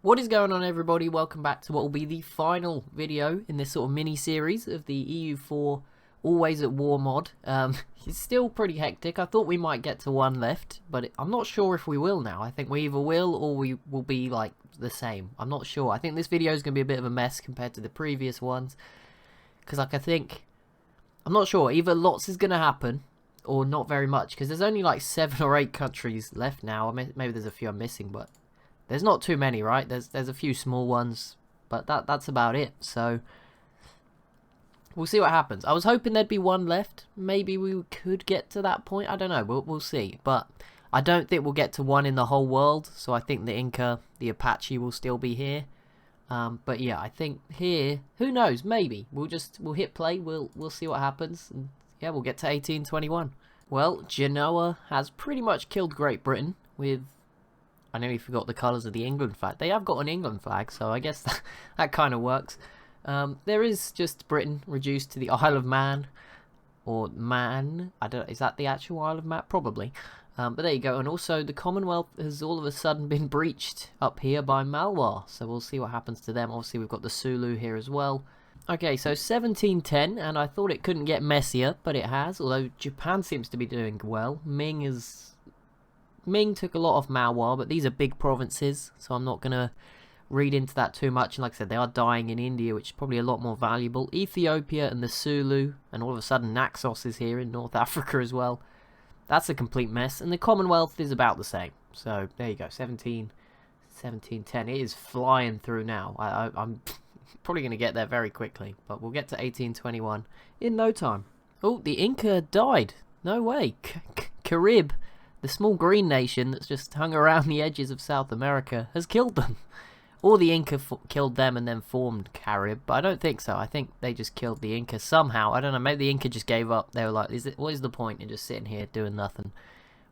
What is going on, everybody? Welcome back to what will be the final video in this sort of mini-series of the EU4 Always at War mod. It's still pretty hectic. I thought we might get to one left, but I'm not sure if we will now. I think we either will or we will be, like, the same. I'm not sure. I think this video is going to be a bit of a mess compared to the previous ones. Because, like, I'm not sure. Either lots is going to happen or not very much. Because there's only, like, 7 or 8 countries left now. Maybe there's a few I'm missing, but there's not too many, right? There's a few small ones, but that's about it. So we'll see what happens. I was hoping there'd be one left. Maybe we could get to that point. I don't know. We'll see. But I don't think we'll get to one in the whole world. So I think the Inca, the Apache will still be here. But yeah, I think here, who knows? Maybe we'll hit play. We'll see what happens. And yeah, we'll get to 1821. Well, Genoa has pretty much killed Great Britain with. I nearly forgot the colours of the England flag. They have got an England flag, so I guess that kind of works. There is just Britain reduced to the Isle of Man, or Man. I don't. Is that the actual Isle of Man? Probably. But there you go. And also, the Commonwealth has all of a sudden been breached up here by Malwa. So we'll see what happens to them. Obviously, we've got the Sulu here as well. Okay, so 1710, and I thought it couldn't get messier, but it has. Although Japan seems to be doing well. Ming took a lot of Malwa, but these are big provinces, so I'm not going to read into that too much. And like I said, they are dying in India, which is probably a lot more valuable. Ethiopia and the Sulu, and all of a sudden Naxos is here in North Africa as well. That's a complete mess. And the Commonwealth is about the same. So there you go, 1710. It is flying through now. I'm probably going to get there very quickly, but we'll get to 1821 in no time. Oh, the Inca died. No way. Carib. The small green nation that's just hung around the edges of South America has killed them. Or the Inca killed them and then formed Carib, but I don't think so. I think they just killed the Inca somehow. I don't know, maybe the Inca just gave up. They were like, what is the point in just sitting here doing nothing?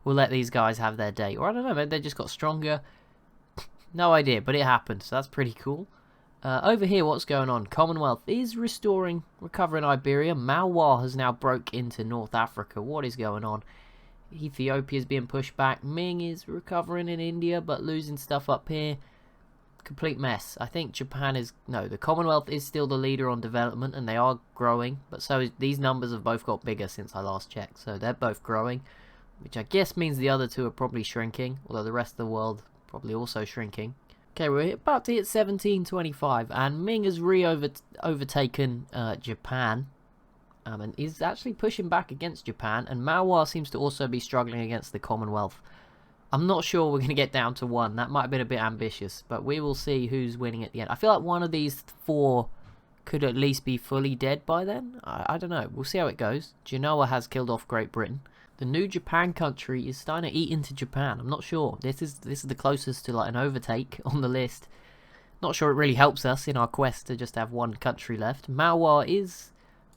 We'll let these guys have their day. Or I don't know, maybe they just got stronger. No idea, but it happened, so that's pretty cool. Over here, what's going on? Commonwealth is recovering Iberia. Malwa has now broke into North Africa. What is going on? Ethiopia is being pushed back. Ming is recovering in India, but losing stuff up here. Complete mess. I think Japan is... No, the Commonwealth is still the leader on development, and they are growing. But so these numbers have both got bigger since I last checked. So they're both growing, which I guess means the other two are probably shrinking, although the rest of the world probably also shrinking. Okay, we're about to hit 1725, and Ming has overtaken Japan. And is actually pushing back against Japan, and Malwa seems to also be struggling against the Commonwealth. I'm not sure we're going to get down to one. That might have been a bit ambitious, but we will see who's winning at the end. I feel like one of these 4 could at least be fully dead by then. I don't know. We'll see how it goes. Genoa has killed off Great Britain. The new Japan country is starting to eat into Japan. I'm not sure. This is the closest to like an overtake on the list. Not sure it really helps us in our quest to just have one country left.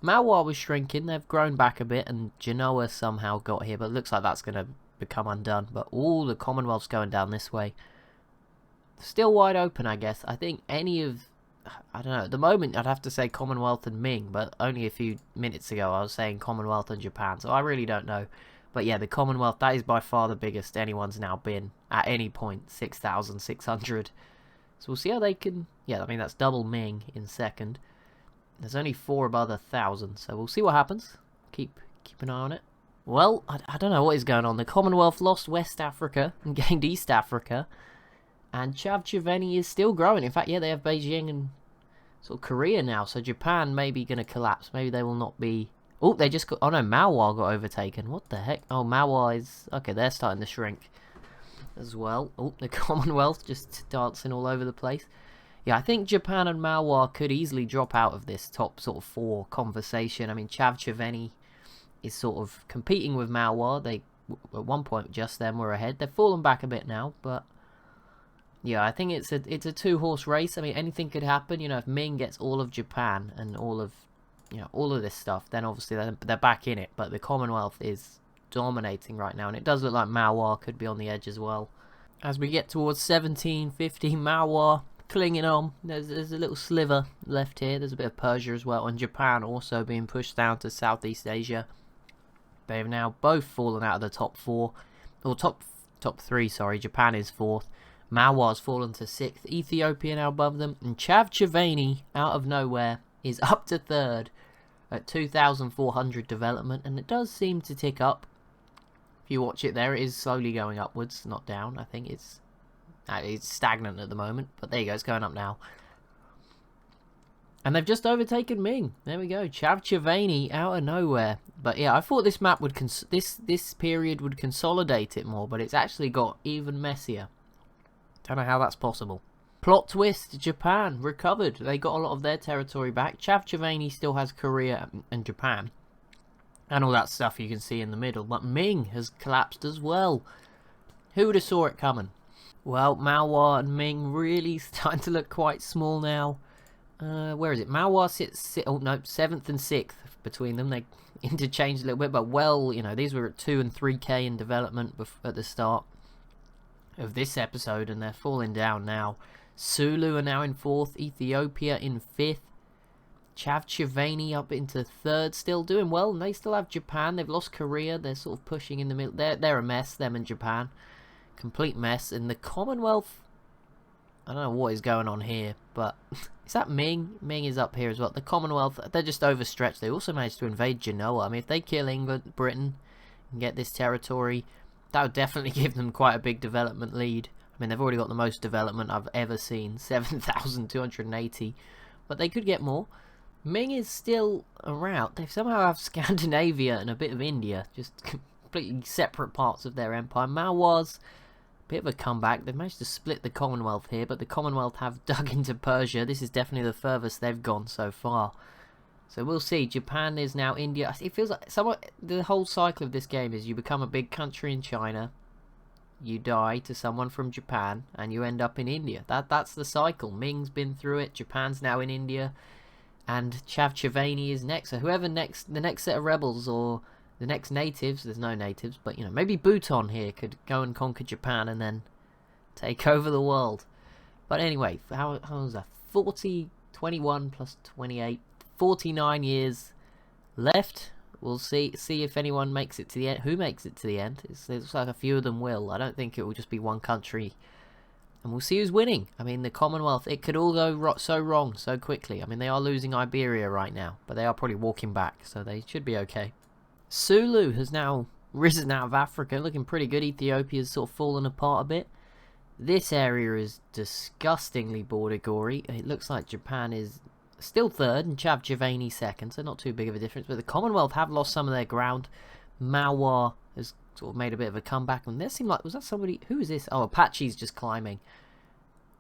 Malwa was shrinking, they've grown back a bit, and Genoa somehow got here, but it looks like that's going to become undone. But all the Commonwealth's going down this way. Still wide open, I guess. I think I don't know, at the moment I'd have to say Commonwealth and Ming, but only a few minutes ago I was saying Commonwealth and Japan, so I really don't know. But yeah, the Commonwealth, that is by far the biggest anyone's now been at any point, 6,600. So we'll see how they can, yeah, I mean that's double Ming in second. There's only 4 above 1,000, so we'll see what happens. Keep an eye on it. Well, I don't know what is going on. The Commonwealth lost West Africa and gained East Africa. And Chavchaveni is still growing. In fact, yeah, they have Beijing and sort of Korea now. So Japan may be going to collapse. Maybe they will not be... Oh, they just got... Oh no, Malwa got overtaken. What the heck? Oh, Malwa is... Okay, they're starting to shrink as well. Oh, the Commonwealth just dancing all over the place. Yeah, I think Japan and Malwa could easily drop out of this top sort of 4 conversation. I mean, Chavchaveni is sort of competing with Malwa. They, at one point, just then were ahead. They've fallen back a bit now, but yeah, I think it's a 2-horse race. I mean, anything could happen. You know, if Ming gets all of Japan and all of this stuff, then obviously they're back in it. But the Commonwealth is dominating right now, and it does look like Malwa could be on the edge as well. As we get towards 1750, Malwa clinging on. There's a little sliver left here. There's a bit of Persia as well, and Japan also being pushed down to Southeast Asia. They have now both fallen out of the top 4, or top 3. Sorry, Japan is 4th, Malwa's fallen to 6th. Ethiopia now above them. And Chavchavani, out of nowhere, is up to 3rd at 2,400 development. And it does seem to tick up. If you watch it there, it is slowly going upwards, not down. I think it's stagnant at the moment. But there you go, it's going up now. And they've just overtaken Ming. There we go. Chavchavani out of nowhere. But yeah, I thought this map would this period would consolidate it more, but it's actually got even messier. Don't know how that's possible. Plot twist: Japan recovered. They got a lot of their territory back. Chavchavani still has Korea and Japan, and all that stuff you can see in the middle. But Ming has collapsed as well. Who would have saw it coming? Well, Malwa and Ming really starting to look quite small now. Where is it? Malwa sits oh no, 7th and 6th between them. They interchanged a little bit, but well, you know, these were at 2 and 3k in development at the start of this episode, and they're falling down now. Sulu are now in 4th, Ethiopia in 5th, Chavchavani up into 3rd, still doing well, and they still have Japan. They've lost Korea. They're sort of pushing in the middle. They're a mess, them and Japan. Complete mess. In the Commonwealth, I don't know what is going on here, but is that Ming? Ming is up here as well. The Commonwealth, they're just overstretched. They also managed to invade Genoa. I mean, if they kill England, Britain, and get this territory, that would definitely give them quite a big development lead. I mean, they've already got the most development I've ever seen, 7,280, but they could get more. Ming is still around. They somehow have Scandinavia and a bit of India, just completely separate parts of their empire. Malwa's bit of a comeback. They've managed to split the Commonwealth here, but the Commonwealth have dug into Persia. This is definitely the furthest they've gone so far. So we'll see. Japan is now India. It feels like somewhat the whole cycle of this game is you become a big country in China, you die to someone from Japan, and you end up in India. That's the cycle. Ming's been through it. Japan's now in India, and Chavchavani is next. So whoever the next set of rebels or the next natives, there's no natives, but you know, maybe Bhutan here could go and conquer Japan and then take over the world. But anyway, how was that? 21 plus 28, 49 years left. We'll see if anyone makes it to the end. Who makes it to the end? It looks like a few of them will. I don't think it will just be one country. And we'll see who's winning. I mean, the Commonwealth, it could all go so wrong so quickly. I mean, they are losing Iberia right now, but they are probably walking back, so they should be okay. Sulu has now risen out of Africa, looking pretty good. Ethiopia's sort of fallen apart a bit. This area is disgustingly border gory. It looks like Japan is still 3rd and Chavchavani 2nd, so not too big of a difference. But the Commonwealth have lost some of their ground. Malwa has sort of made a bit of a comeback, and there seemed like, was that somebody? Who is this? Oh, Apache's just climbing.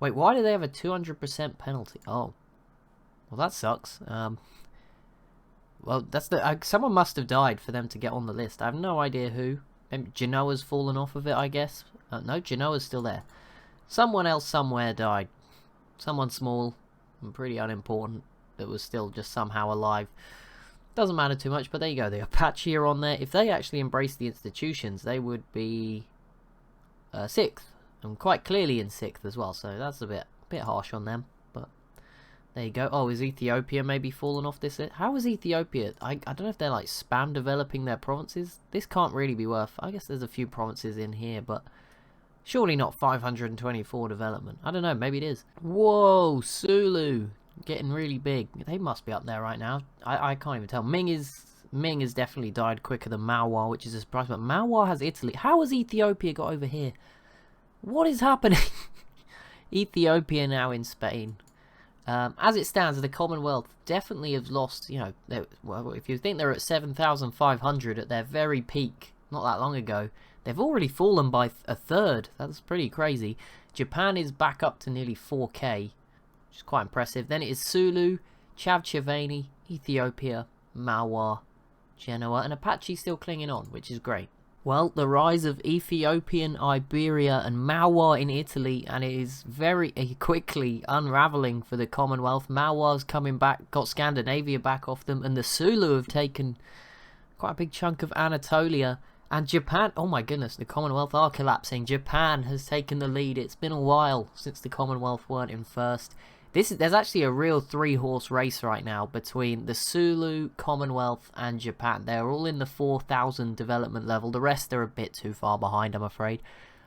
Wait, why do they have a 200% penalty? Oh, well, that sucks. Well, that's someone must have died for them to get on the list. I have no idea who. Genoa's fallen off of it, I guess. No, Genoa's still there. Someone else somewhere died. Someone small and pretty unimportant that was still just somehow alive. Doesn't matter too much, but there you go. The Apache are on there. If they actually embraced the institutions, they would be 6th. And quite clearly in 6th as well. So that's a bit harsh on them. But there you go. Oh, is Ethiopia maybe fallen off this list? How is Ethiopia? I don't know if they're like spam developing their provinces. This can't really be worth. I guess there's a few provinces in here, but surely not 524 development. I don't know. Maybe it is. Whoa, Sulu getting really big. They must be up there right now. I can't even tell. Ming has definitely died quicker than Malwa, which is a surprise. But Malwa has Italy. How has Ethiopia got over here? What is happening? Ethiopia now in Spain. As it stands, the Commonwealth definitely have lost, you know, well, if you think they're at 7,500 at their very peak not that long ago, they've already fallen by a 1/3. That's pretty crazy. Japan is back up to nearly 4k, which is quite impressive. Then it is Sulu, Chavchavani, Ethiopia, Malwa, Genoa, and Apache still clinging on, which is great. Well, the rise of Ethiopian Iberia and Malwa in Italy, and it is very quickly unravelling for the Commonwealth. Malwa's coming back, got Scandinavia back off them, and the Sulu have taken quite a big chunk of Anatolia. And Japan, oh my goodness, the Commonwealth are collapsing. Japan has taken the lead. It's been a while since the Commonwealth weren't in first. There's actually a real 3-horse race right now between the Sulu, Commonwealth and Japan. They're all in the 4,000 development level. The rest are a bit too far behind, I'm afraid.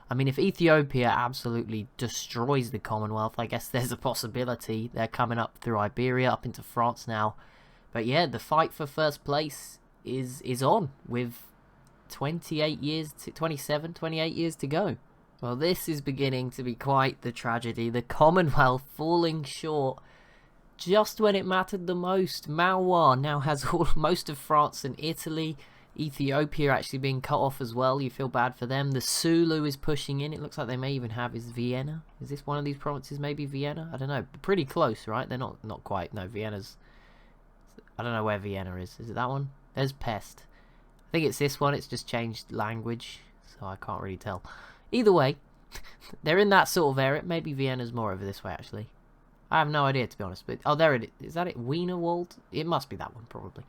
I mean, if Ethiopia absolutely destroys the Commonwealth, I guess there's a possibility. They're coming up through Iberia, up into France now. But yeah, the fight for first place is on, with 28 years, 27, 28 years to go. Well, this is beginning to be quite the tragedy. The Commonwealth falling short just when it mattered the most. Maois now has most of France and Italy. Ethiopia actually being cut off as well. You feel bad for them. The Sulu is pushing in. It looks like they may even have... Is Vienna? Is this one of these provinces? Maybe Vienna? I don't know. Pretty close, right? They're not quite. No, Vienna's... I don't know where Vienna is. Is it that one? There's Pest. I think it's this one. It's just changed language, so I can't really tell. Either way, they're in that sort of area. Maybe Vienna's more over this way, actually. I have no idea, to be honest. But oh, there it is. Is that it? Wienerwald? It must be that one, probably.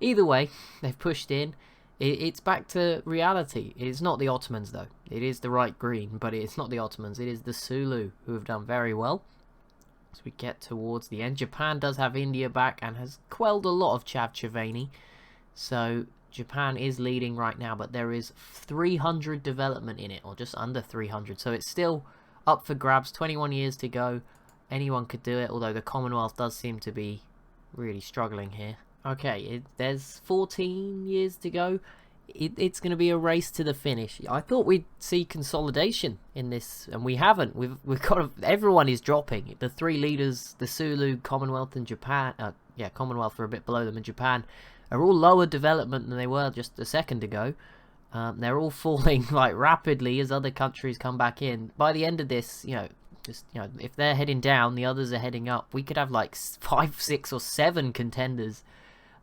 Either way, they've pushed in. It's back to reality. It's not the Ottomans, though. It is the right green, but it's not the Ottomans. It is the Sulu, who have done very well. As we get towards the end, Japan does have India back and has quelled a lot of Chavchavani. So Japan is leading right now, but there is 300 development in it, or just under 300. So it's still up for grabs. 21 years to go. Anyone could do it, although the Commonwealth does seem to be really struggling here. Okay, there's 14 years to go. It's going to be a race to the finish. I thought we'd see consolidation in this, and we haven't. We've got everyone is dropping. The three leaders, the Sulu, Commonwealth, and Japan. Yeah, Commonwealth are a bit below them, and Japan are all lower development than they were just a second ago. They're all falling like rapidly as other countries come back in. By the end of this, if they're heading down, the others are heading up. We could have like 5, 6, or 7 contenders.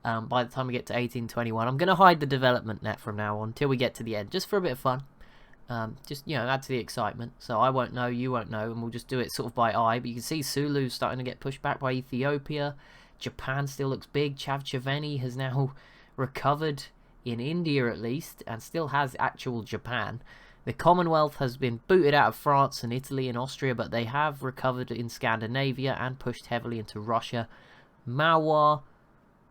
By the time we get to 1821. I'm going to hide the development net from now on until we get to the end, just for a bit of fun. Just, add to the excitement. So I won't know, you won't know, and we'll just do it sort of by eye. But you can see Sulu's starting to get pushed back by Ethiopia. Japan still looks big. Chavchavani has now recovered in India at least, and still has actual Japan. The Commonwealth has been booted out of France and Italy and Austria, but they have recovered in Scandinavia and pushed heavily into Russia. Maois...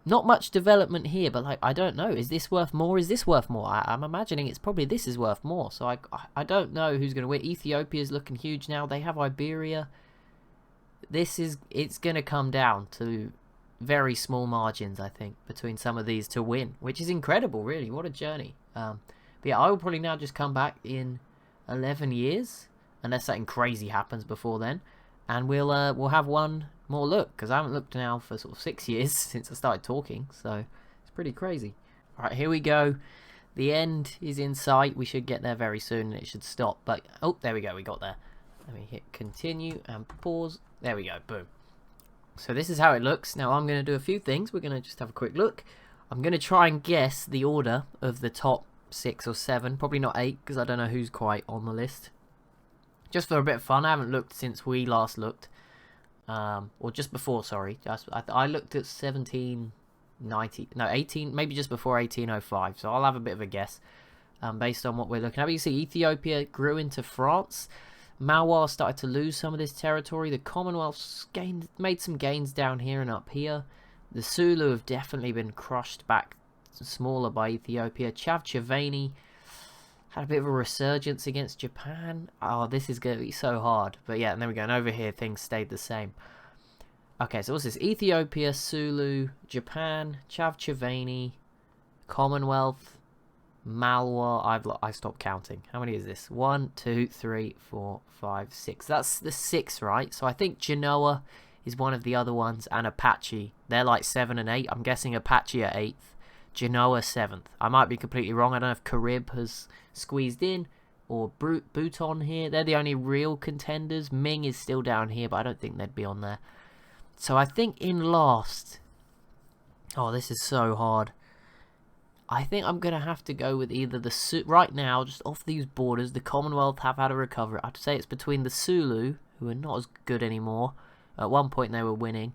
Not much development here, but like, I don't know. Is this worth more? Is this worth more? I'm imagining it's probably this is worth more. So I don't know who's going to win. Ethiopia's looking huge now. They have Iberia. It's going to come down to very small margins, I think, between some of these to win, which is incredible, really. What a journey. But yeah, I will probably now just come back in 11 years, unless something crazy happens before then, and we'll have one more look, because I haven't looked now for sort of 6 years since I started talking, so it's pretty crazy. Alright, here we go. The end is in sight. We should get there very soon, and it should stop. But oh, there we go, we got there. Let me hit continue and pause. There we go, boom. So this is how it looks. Now I'm going to do a few things. We're going to just have a quick look. I'm going to try and guess the order of the top 6 or 7, probably not 8, because I don't know who's quite on the list. Just for a bit of fun. I haven't looked since we last looked. Or just before, sorry. I looked at 1790, no, 18, maybe just before 1805. So I'll have a bit of a guess based on what we're looking at. But you see, Ethiopia grew into France. Maois started to lose some of this territory. The Commonwealth made some gains down here and up here. The Sulu have definitely been crushed back smaller by Ethiopia. Chavchavani had a bit of a resurgence against Japan. Oh, this is going to be so hard. But yeah, and there we go. And over here, things stayed the same. Okay, so what's this? Ethiopia, Sulu, Japan, Chavchavani, Commonwealth, Maois. I stopped counting. How many is this? 1, 2, 3, 4, 5, 6. That's the 6, right? So I think Genoa is one of the other ones, and Apache. They're like 7 and 8. I'm guessing Apache are 8th. Genoa 7th. I might be completely wrong. I don't know if Carib has squeezed in, or Bhutan here. They're the only real contenders. Ming is still down here, but I don't think they'd be on there. So I think in last... Oh, this is so hard. I think I'm going to have to go with either the... Right now, just off these borders, the Commonwealth have had a recovery. I'd say it's between the Sulu, who are not as good anymore. At one point they were winning.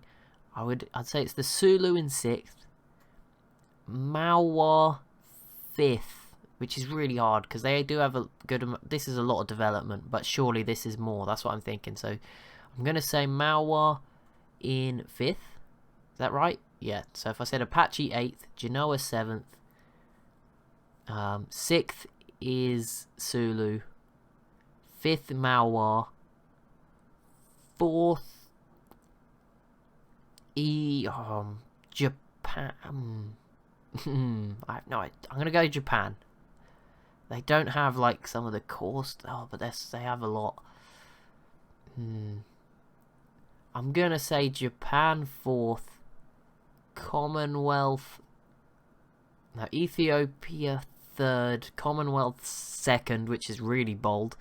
I'd say it's the Sulu in 6th. Maois 5th, which is really hard because they do have a good... This is a lot of development, but surely this is more. That's what I'm thinking. So I'm going to say Maois in 5th. Is that right? Yeah. So if I said Apache 8th, Genoa 7th, 6th is Sulu, 5th, Malwa. 4th, Japan. I have no idea. I'm going to go Japan. They don't have, like, some of the core stuff, but they have a lot. I'm going to say Japan 4th. Commonwealth. No, Ethiopia 3rd. Commonwealth 2nd, which is really bold.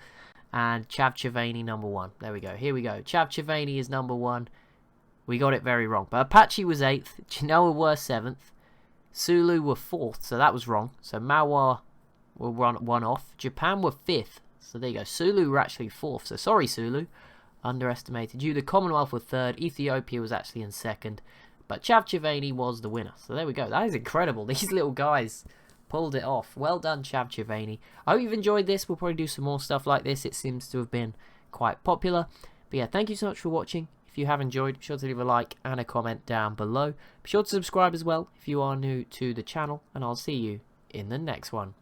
And Chavchavani number 1. There we go. Here we go. Chavchavani is number 1. We got it very wrong. But Apache was 8th. Genoa were 7th. Sulu were 4th. So that was wrong. So Malwa were one off. Japan were 5th. So there you go. Sulu were actually 4th. So sorry, Sulu. Underestimated you. The Commonwealth were 3rd. Ethiopia was actually in 2nd. But Chavchavani was the winner. So there we go. That is incredible. These little guys pulled it off. Well done, Chavchavani. I hope you've enjoyed this. We'll probably do some more stuff like this. It seems to have been quite popular. But yeah, thank you so much for watching. If you have enjoyed, be sure to leave a like and a comment down below. Be sure to subscribe as well if you are new to the channel. And I'll see you in the next one.